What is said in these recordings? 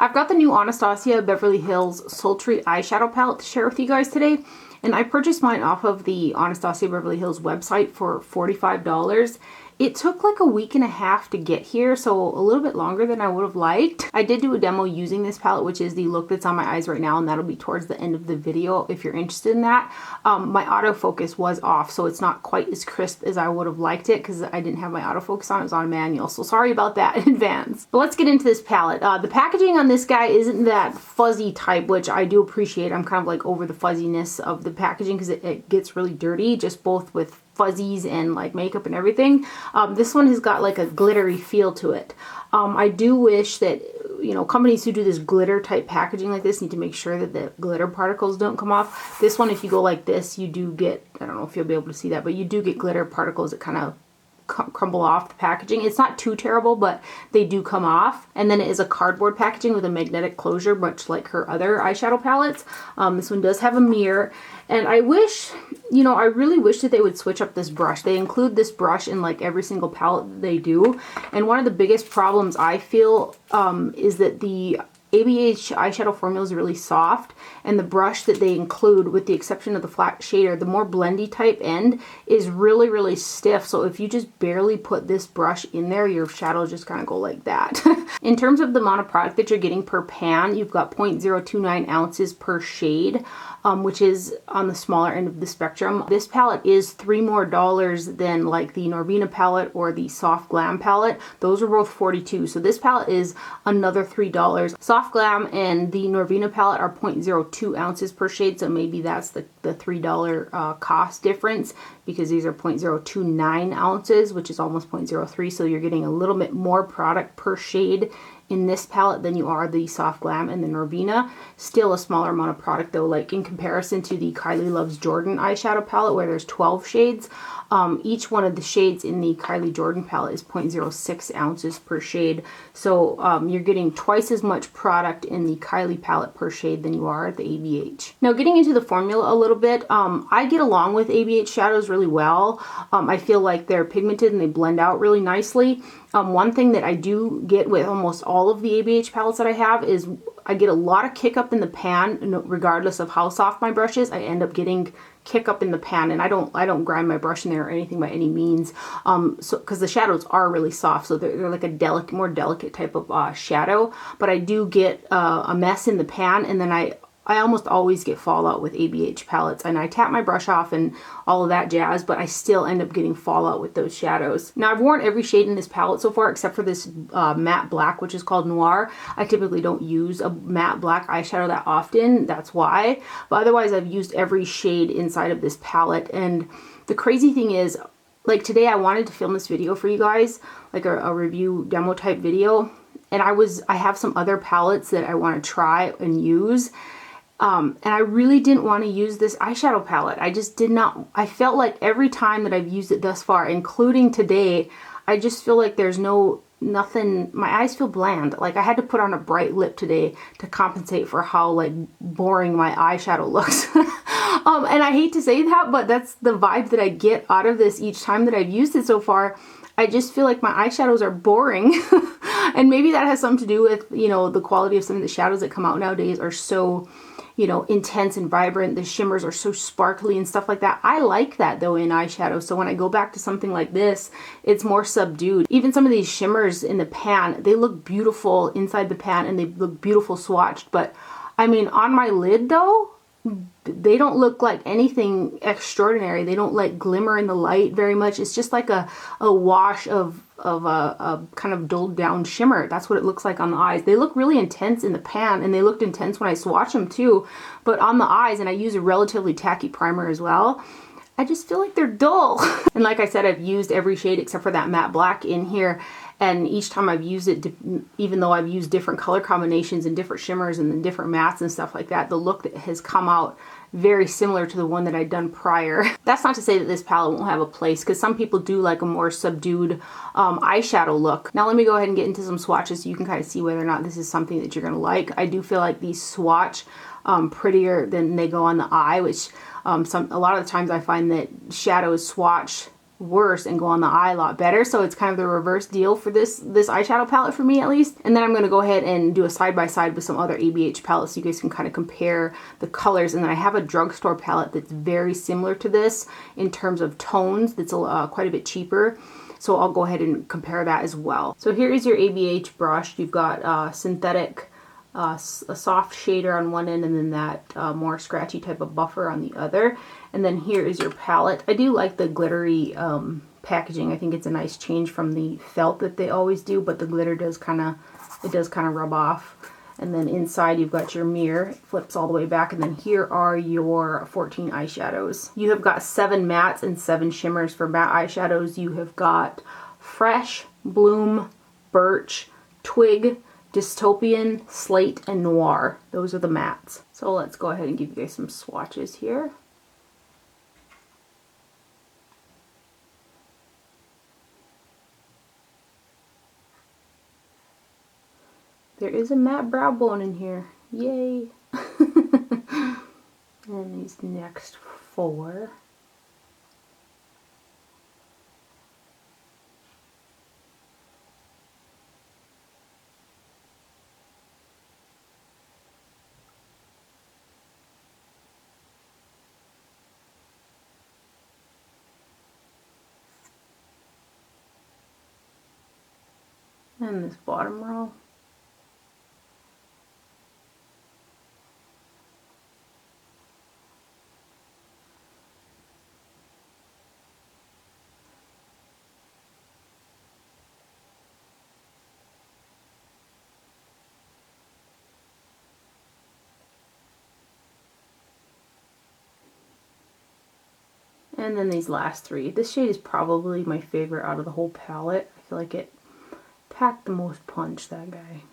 I've got the new Anastasia Beverly Hills Sultry Eyeshadow palette to share with you guys today. And I purchased mine off of the Anastasia Beverly Hills website for $45. It took like a week and a half to get here, so a little bit longer than I would have liked. I did do a demo using this palette, which is the look that's on my eyes right now, and that'll be towards the end of the video if you're interested in that. My autofocus was off, so it's not quite as crisp as I would have liked it because I didn't have my autofocus on. It was on manual, so sorry about that in advance. But let's get into this palette. The packaging on this guy isn't that fuzzy type, which I do appreciate. I'm kind of like over the fuzziness of the packaging because it gets really dirty, just both with fuzzies and like makeup and everything. This one has got like a glittery feel to it. I do wish that, you know, companies who do this glitter type packaging like this need to make sure that the glitter particles don't come off. This one, if you go like this, you do get, I don't know if you'll be able to see that, but you do get glitter particles that kind of crumble off the packaging. It's not too terrible, but they do come off. And then it is a cardboard packaging with a magnetic closure, much like her other eyeshadow palettes. This one does have a mirror. And I wish, you know, I really wish that they would switch up this brush. They include this brush in like every single palette that they do. And one of the biggest problems I feel is that the ABH eyeshadow formula is really soft, and the brush that they include, with the exception of the flat shader, the more blendy type end, is really, really stiff. So if you just barely put this brush in there, your shadows just kind of go like that. In terms of the amount of product that you're getting per pan, you've got 0.029 ounces per shade, which is on the smaller end of the spectrum. This palette is $3 more than like the Norwegian palette or the Soft Glam palette. Those are both $42, so this palette is another $3. Soft Glam and the Norwegian palette are 0.02 ounces per shade, so maybe that's the $3 cost difference, because these are 0.029 ounces, which is almost 0.03, so you're getting a little bit more product per shade in this palette than you are the Soft Glam and the Norwegian. Still a smaller amount of product though, like in comparison to the Kylie Loves Jordan eyeshadow palette where there's 12 shades. Each one of the shades in the Kylie Jordan palette is 0.06 ounces per shade. So you're getting twice as much product in the Kylie palette per shade than you are at the ABH. Now getting into the formula a little bit, I get along with ABH shadows really well. I feel like they're pigmented and they blend out really nicely. One thing that I do get with almost all of the ABH palettes that I have is I get a lot of kick up in the pan, regardless of how soft my brush is. I end up getting kick up in the pan, and I don't grind my brush in there or anything by any means. So because the shadows are really soft, so they're like a more delicate type of shadow. But I do get a mess in the pan, and then I almost always get fallout with ABH palettes, and I tap my brush off and all of that jazz, but I still end up getting fallout with those shadows. Now I've worn every shade in this palette so far except for this matte black, which is called Noir. I typically don't use a matte black eyeshadow that often, that's why. But otherwise I've used every shade inside of this palette. And the crazy thing is, like today I wanted to film this video for you guys, like a review demo type video, and I have some other palettes that I want to try and use. And I really didn't want to use this eyeshadow palette. I just did not. I felt like every time that I've used it thus far, including today, I just feel like there's nothing, my eyes feel bland. Like I had to put on a bright lip today to compensate for how like boring my eyeshadow looks. And I hate to say that, but that's the vibe that I get out of this each time that I've used it so far. I just feel like my eyeshadows are boring. And maybe that has something to do with, you know, the quality of some of the shadows that come out nowadays are so, you know, intense and vibrant. The shimmers are so sparkly and stuff like that. I like that though in eyeshadow. So when I go back to something like this, it's more subdued. Even some of these shimmers in the pan, they look beautiful inside the pan and they look beautiful swatched. But I mean, on my lid though, they don't look like anything extraordinary. They don't like glimmer in the light very much. It's just like a wash of a kind of dulled down shimmer. That's what it looks like on the eyes. They look really intense in the pan, and they looked intense when I swatch them too. But on the eyes, and I use a relatively tacky primer as well, I just feel like they're dull. And like I said, I've used every shade except for that matte black in here. And each time I've used it, even though I've used different color combinations and different shimmers and different mattes and stuff like that, the look that has come out very similar to the one that I'd done prior. That's not to say that this palette won't have a place, because some people do like a more subdued eyeshadow look. Now let me go ahead and get into some swatches so you can kind of see whether or not this is something that you're going to like. I do feel like these swatch prettier than they go on the eye, which a lot of the times I find that shadows swatch worse and go on the eye a lot better. So it's kind of the reverse deal for this eyeshadow palette for me, at least. And then I'm going to go ahead and do a side by side with some other ABH palettes so you guys can kind of compare the colors. And then I have a drugstore palette that's very similar to this in terms of tones, that's quite a bit cheaper. So I'll go ahead and compare that as well. So here is your ABH brush. You've got synthetic, a soft shader on one end, and then that more scratchy type of buffer on the other. And then here is your palette. I do like the glittery packaging. I think it's a nice change from the felt that they always do, but the glitter does kind of rub off. And then inside you've got your mirror. It flips all the way back, and then here are your 14 eyeshadows. You have got 7 mattes and 7 shimmers. For matte eyeshadows, you have got Fresh, Bloom, Birch, Twig, Dystopian, Slate, and Noir. Those are the mattes. So let's go ahead and give you guys some swatches here. There is a matte brow bone in here. Yay! And these next 4. And this bottom row. And then these last 3. This shade is probably my favorite out of the whole palette. I feel like it packed the most punch, that guy.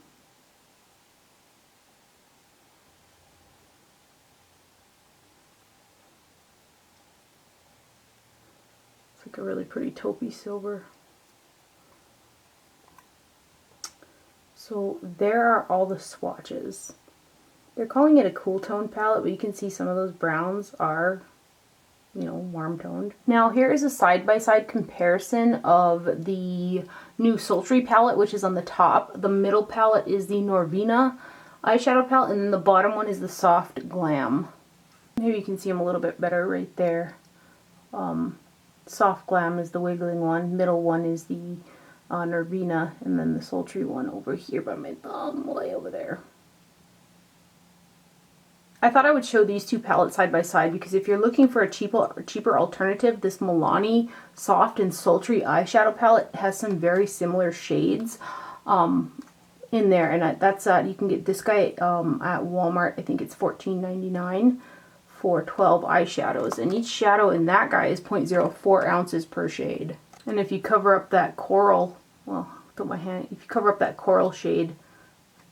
It's like a really pretty taupey silver. So there are all the swatches. They're calling it a cool tone palette, but you can see some of those browns are, you know, warm toned. Now here is a side-by-side comparison of the new Sultry palette, which is on the top. The middle palette is the Norwegian eyeshadow palette, and then the bottom one is the Soft Glam. Maybe you can see them a little bit better right there. Soft Glam is the wiggling one, middle one is the Norwegian, and then the Sultry one over here by my thumb, way over there. I thought I would show these two palettes side by side because if you're looking for a cheaper alternative, this Milani Soft and Sultry eyeshadow palette has some very similar shades in there, and that's you can get this guy at Walmart. I think it's $14.99 for 12 eyeshadows, and each shadow in that guy is 0.04 ounces per shade. And if you cover up that coral, well, put my hand. If you cover up that coral shade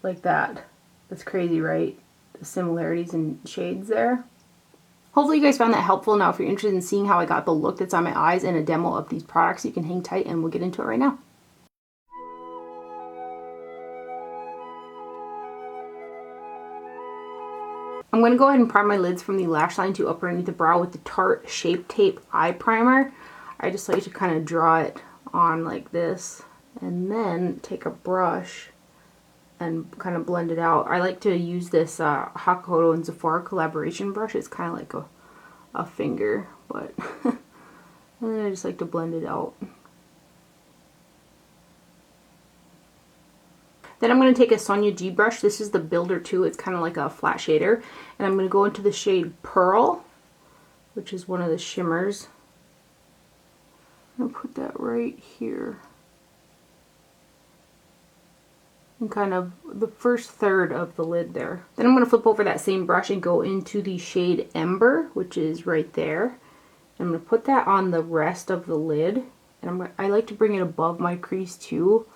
like that, that's crazy, right? The similarities in shades there. Hopefully you guys found that helpful. Now if you're interested in seeing how I got the look that's on my eyes and a demo of these products, you can hang tight and we'll get into it right now. I'm going to go ahead and prime my lids from the lash line to upper underneath the brow with the Tarte Shape Tape Eye Primer. I just like to kind of draw it on like this and then take a brush and kind of blend it out. I like to use this Hakoto and Sephora collaboration brush. It's kind of like a finger, but and then I just like to blend it out. Then I'm going to take a Sonia G brush. This is the Builder 2. It's kind of like a flat shader. And I'm going to go into the shade Pearl, which is one of the shimmers. I'm going to put that right here. And kind of the first third of the lid there. Then I'm going to flip over that same brush and go into the shade Ember, which is right there. And I'm going to put that on the rest of the lid. And I like to bring it above my crease too,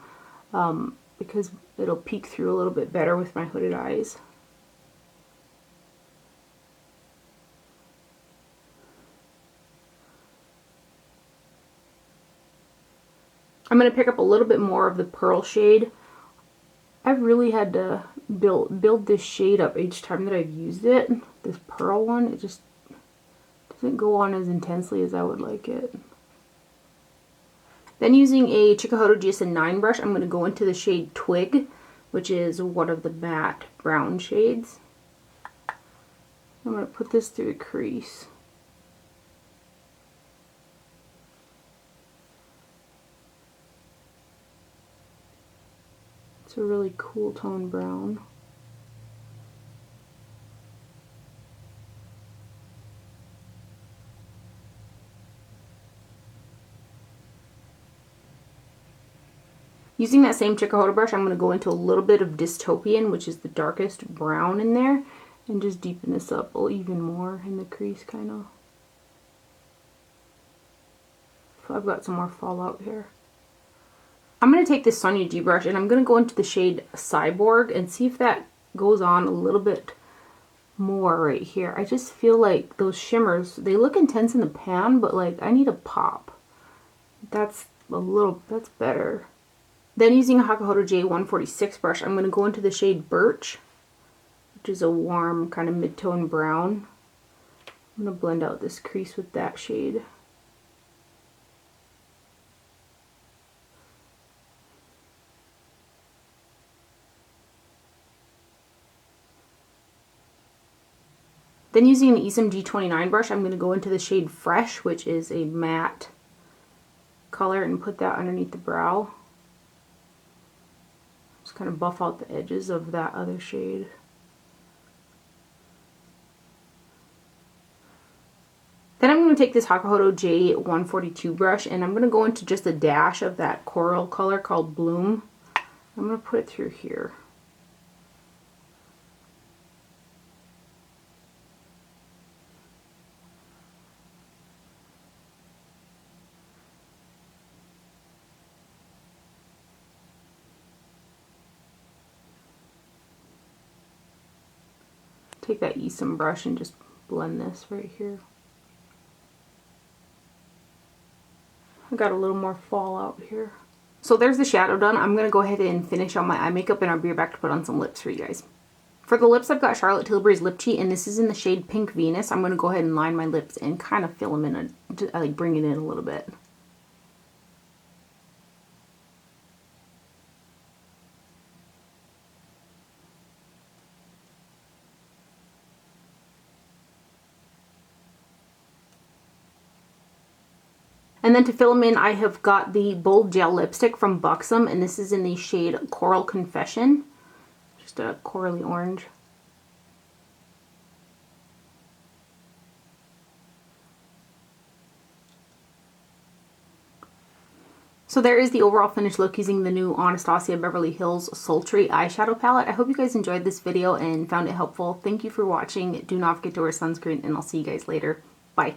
because it'll peek through a little bit better with my hooded eyes. I'm going to pick up a little bit more of the Pearl shade. I've really had to build this shade up each time that I've used it. This Pearl one, it just doesn't go on as intensely as I would like it. Then using a Chikuhodo GS9 brush, I'm going to go into the shade Twig, which is one of the matte brown shades. I'm going to put this through the crease. It's a really cool tone brown. Using that same Chikuhodo brush, I'm going to go into a little bit of Dystopian, which is the darkest brown in there, and just deepen this up even more in the crease, kind of. So I've got some more fallout here. I'm going to take this Sonia G brush and I'm going to go into the shade Cyborg and see if that goes on a little bit more right here. I just feel like those shimmers, they look intense in the pan, but like I need a pop. That's better. Then using a Hakuhodo J146 brush, I'm going to go into the shade Birch, which is a warm kind of mid-tone brown. I'm going to blend out this crease with that shade. Then using an Isom G29 brush, I'm going to go into the shade Fresh, which is a matte color, and put that underneath the brow. Just kind of buff out the edges of that other shade. Then I'm going to take this Hakuhodo J142 brush and I'm going to go into just a dash of that coral color called Bloom. I'm going to put it through here. Take that Isom brush and just blend this right here. I got a little more fallout here. So there's the shadow done. I'm going to go ahead and finish on my eye makeup and I'll be back to put on some lips for you guys. For the lips, I've got Charlotte Tilbury's Lip Cheat and this is in the shade Pink Venus. I'm going to go ahead and line my lips and kind of fill them in, like bring it in a little bit. And then to fill them in, I have got the Bold Gel Lipstick from Buxom, and this is in the shade Coral Confession. Just a corally orange. So there is the overall finished look using the new Anastasia Beverly Hills Sultry Eyeshadow Palette. I hope you guys enjoyed this video and found it helpful. Thank you for watching. Do not forget to wear sunscreen, and I'll see you guys later. Bye.